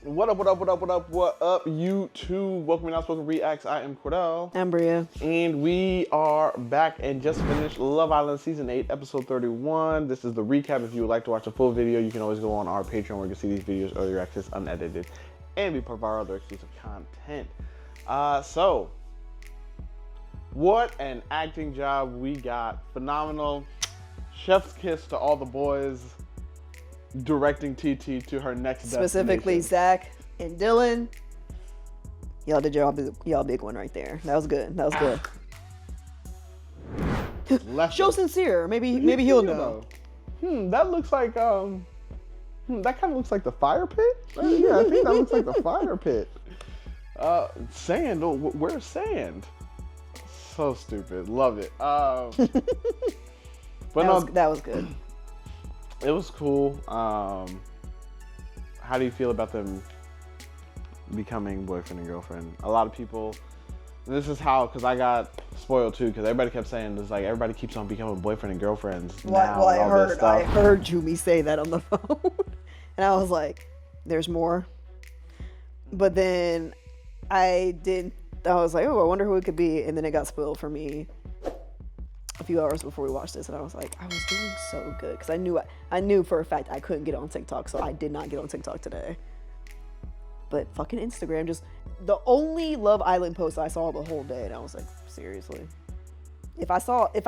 What up, what up, what up, what up, what up, YouTube? Welcome to OutspokenReax. I am Cordell. I'm Bria. And we are back and just finished Love Island Season 8, Episode 31. This is the recap. If you would like to watch a full video, you can always go on our Patreon where you can see these videos, early access, unedited, and be part of our other exclusive content. So, what an acting job we got. Phenomenal. Chef's kiss to all the boys. Directing TT to her next Specifically destination. Zach and Dylan. Y'all did y'all big one right there. That was good. That was good. Show sincere. Maybe he'll know. That looks like that kind of looks like the fire pit. Yeah, I think that looks like the fire pit. Sand. Oh, where's sand? So stupid. Love it. But that was good. It was cool. How do you feel about them becoming boyfriend and girlfriend? A lot of people, this is how, because I got spoiled too, because everybody kept saying, it's like everybody keeps on becoming boyfriend and girlfriends. Well, I heard Jumi say that on the phone. And I was like, there's more. But then I was like, oh, I wonder who it could be. And then it got spoiled for me a few hours before we watched this, and I was like, I was doing so good because I knew for a fact I couldn't get on TikTok, so I did not get on TikTok today. But fucking Instagram, just the only Love Island post I saw the whole day, and I was like, seriously. If I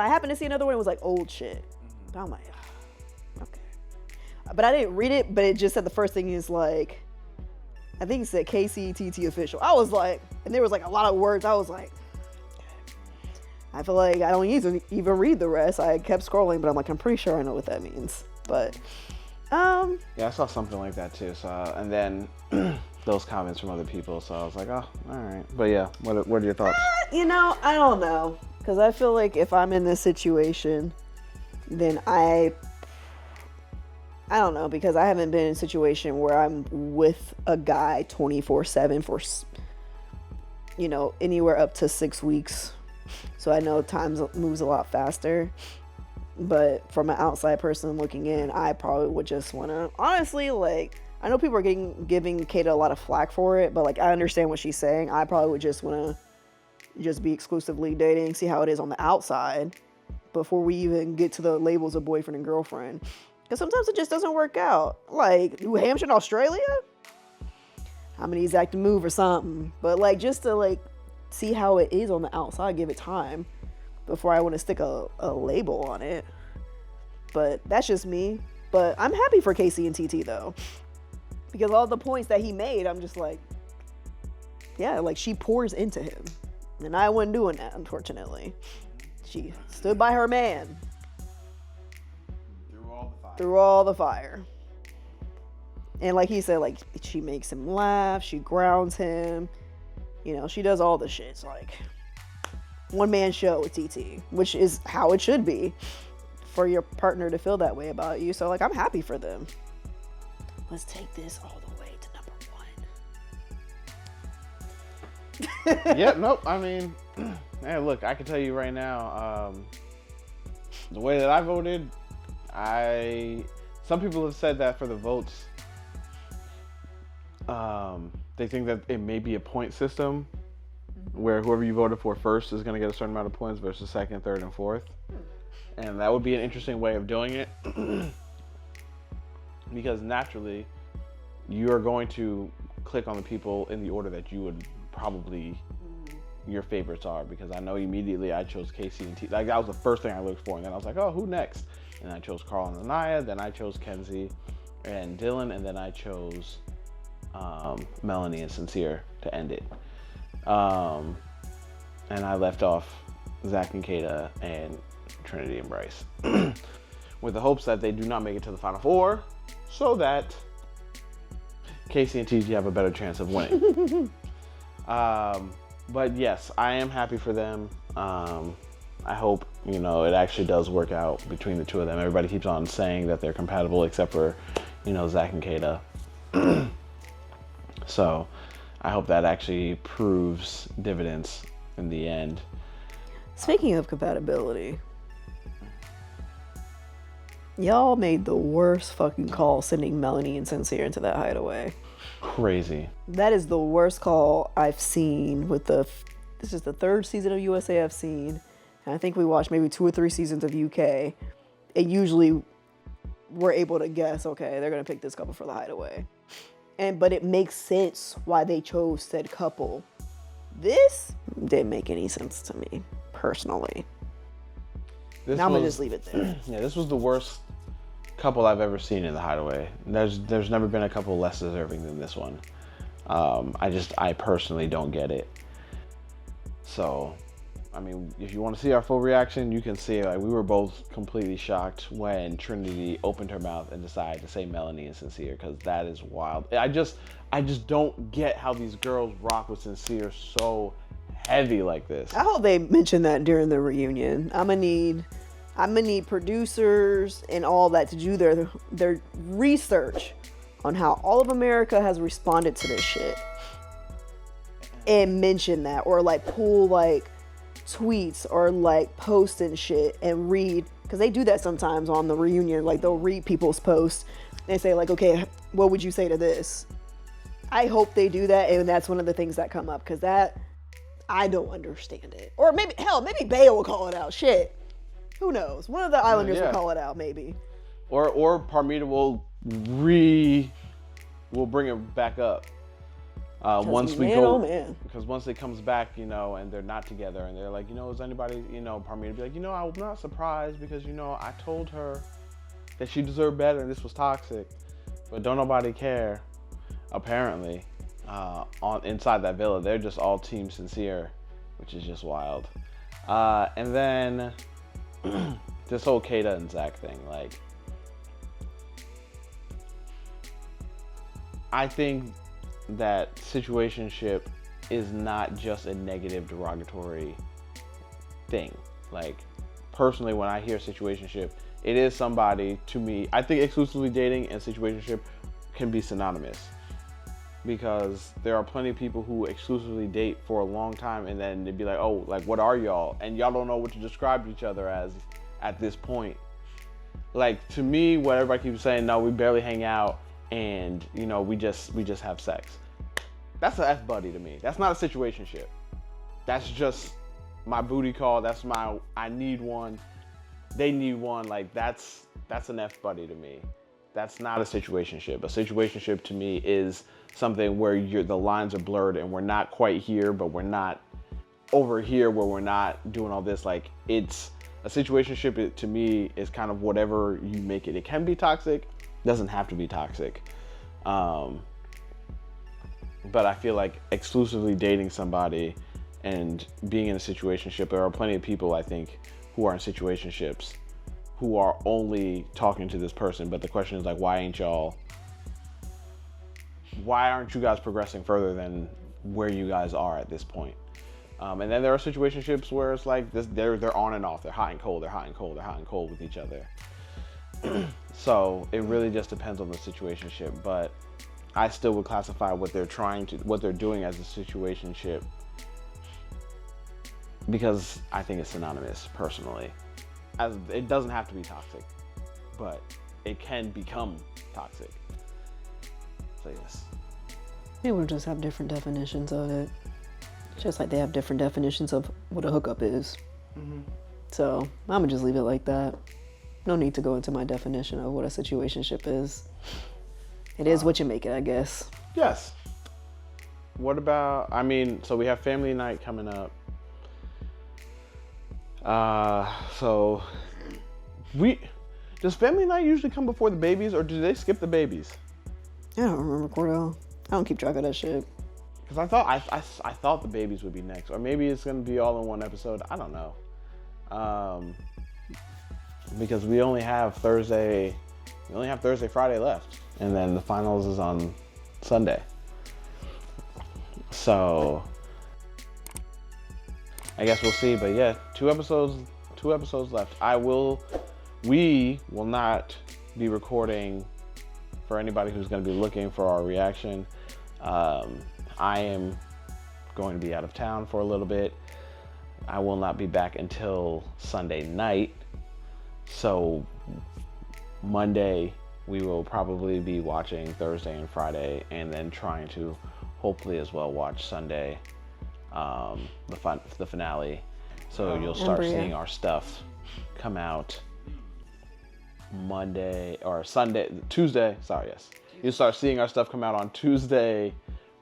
happened to see another one, it was like old shit. But I'm like, okay. But I didn't read it, but it just said the first thing is like, I think it said KCTT official. I was like, and there was like a lot of words. I was like, I feel like I don't need to even read the rest. I kept scrolling, but I'm like, I'm pretty sure I know what that means. But, yeah, I saw something like that too. So, and then those comments from other people. So I was like, oh, all right. But yeah, what are your thoughts? I don't know. Because I feel like if I'm in this situation, then I don't know. Because I haven't been in a situation where I'm with a guy 24/7 for, anywhere up to 6 weeks. So I know time moves a lot faster, but from an outside person looking in, I probably would just want to, honestly, like, I know people are giving Kata a lot of flack for it, but like, I understand what she's saying. I probably would just want to just be exclusively dating, see how it is on the outside before we even get to the labels of boyfriend and girlfriend. Because sometimes it just doesn't work out. Like, New Hampshire, Australia? I'm an exact move or something. But like, just to like, see how it is on the outside, give it time before I want to stick a label on it. But that's just me. But I'm happy for Casey and TT though, because all the points that he made, I'm just like, yeah, like she pours into him, and I wasn't doing that, unfortunately. She stood by her man through all the fire. And like he said, like, she makes him laugh, she grounds him. She does all the shit. It's like one man show with TT, which is how it should be for your partner to feel that way about you. So like, I'm happy for them. Let's take this all the way to number 1. Yeah, nope. I mean, hey, look, I can tell you right now, the way that I voted, some people have said that for the votes, they think that it may be a point system where whoever you voted for first is going to get a certain amount of points versus second, third, and fourth. And that would be an interesting way of doing it. Because naturally, you are going to click on the people in the order that you would probably, your favorites are. Because I know immediately I chose Casey and T. Like, that was the first thing I looked for. And then I was like, oh, who next? And I chose Carl and Anaya. Then I chose Kenzie and Dylan. And then I chose Melanie and Sincere to end it. And I left off Zach and Kata and Trinity and Bryce with the hopes that they do not make it to the Final Four so that Casey and TG have a better chance of winning. But yes, I am happy for them. I hope, it actually does work out between the two of them. Everybody keeps on saying that they're compatible except for, Zach and Kata. So I hope that actually proves dividends in the end. Speaking of compatibility, y'all made the worst fucking call sending Melanie and Sincere into that hideaway. Crazy. That is the worst call I've seen with this is the third season of USA I've seen. And I think we watched maybe 2 or 3 seasons of UK. And usually we're able to guess, okay, they're going to pick this couple for the Hideaway. But it makes sense why they chose said couple. This didn't make any sense to me, personally. I'm going to just leave it there. Yeah, this was the worst couple I've ever seen in the Hideaway. There's never been a couple less deserving than this one. I personally don't get it. So, I mean, if you want to see our full reaction, you can see like we were both completely shocked when Trinity opened her mouth and decided to say Melanie and Sincere, because that is wild. I just don't get how these girls rock with Sincere so heavy like this. I hope they mention that during the reunion. I'm gonna need producers and all that to do their research on how all of America has responded to this shit and mention that, or like pull like tweets or like posts and shit and read, because they do that sometimes on the reunion. Like they'll read people's posts and say like, okay, what would you say to this? I hope they do that, and that's one of the things that come up, because that I don't understand it. Or maybe Bayo will call it out. Shit, who knows? One of the Islanders will call it out, maybe. Or Parmita will bring it back up. Once we go, because once it comes back, you know, and they're not together, and they're like, you know, is anybody, you know, Parmita be like, you know, I'm not surprised, because, you know, I told her that she deserved better and this was toxic, but don't nobody care, apparently. Inside that villa, they're just all team Sincere, which is just wild. And then this whole Kata and Zach thing, like, I think that situationship is not just a negative, derogatory thing. Like, personally, when I hear situationship, it is somebody, to me, I think exclusively dating and situationship can be synonymous, because there are plenty of people who exclusively date for a long time and then they'd be like, oh, like, what are y'all? And y'all don't know what to describe each other as at this point. Like, to me, what everybody keeps saying, no, we barely hang out, and, you know, we just have sex. That's an F buddy to me. That's not a situationship. That's just my booty call. That's my, I need one. They need one. Like, that's an F buddy to me. That's not a situationship. A situationship to me is something where the lines are blurred and we're not quite here, but we're not over here where we're not doing all this. Like, it's a situationship, to me, is kind of whatever you make it. It can be toxic. Doesn't have to be toxic. But I feel like exclusively dating somebody and being in a situationship, there are plenty of people, I think, who are in situationships who are only talking to this person. But the question is, like, why aren't you guys progressing further than where you guys are at this point? And then there are situationships where it's like this, they're on and off. They're hot and cold. They're hot and cold. They're hot and cold with each other. So it really just depends on the situationship, but I still would classify what they're doing as a situationship, because I think it's synonymous, personally. As it doesn't have to be toxic, but it can become toxic. So yes. People just have different definitions of it. Just like they have different definitions of what a hookup is. Mm-hmm. So I'm gonna just leave it like that. No need to go into my definition of what a situationship is. It is what you make it, I guess. Yes. What about, I mean, so we have family night coming up. Does family night usually come before the babies, or do they skip the babies? I don't remember, Cordell. I don't keep track of that shit. Because I thought the babies would be next, or maybe it's gonna be all in one episode. I don't know. Because we only have Thursday, Friday left, and then the finals is on Sunday. So I guess we'll see. But yeah, two episodes left. We will not be recording for anybody who's going to be looking for our reaction. I am going to be out of town for a little bit. I will not be back until Sunday night. So Monday we will probably be watching Thursday and Friday, and then trying to hopefully as well watch Sunday, the finale. So you'll start seeing our stuff come out Monday or Sunday, Tuesday. Sorry, yes. You'll start seeing our stuff come out on Tuesday,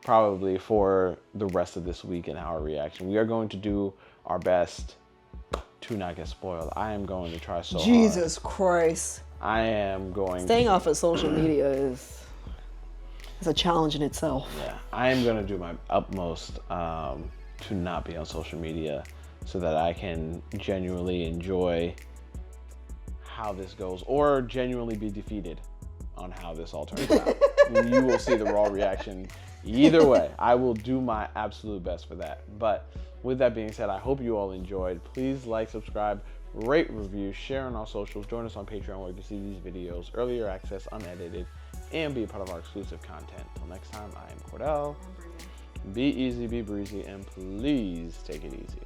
probably for the rest of this week in our reaction. We are going to do our best to not get spoiled. I am going to try so hard. Jesus Christ. I am going Staying off of social media is a challenge in itself. Yeah, I am going to do my utmost to not be on social media so that I can genuinely enjoy how this goes, or genuinely be defeated on how this all turns out. You will see the raw reaction. Either way, I will do my absolute best for that. But with that being said, I hope you all enjoyed. Please like, subscribe, rate, review, share on our socials. Join us on Patreon where you can see these videos, earlier access, unedited, and be a part of our exclusive content. Till next time, I am Cordell. Be easy, be breezy, and please take it easy.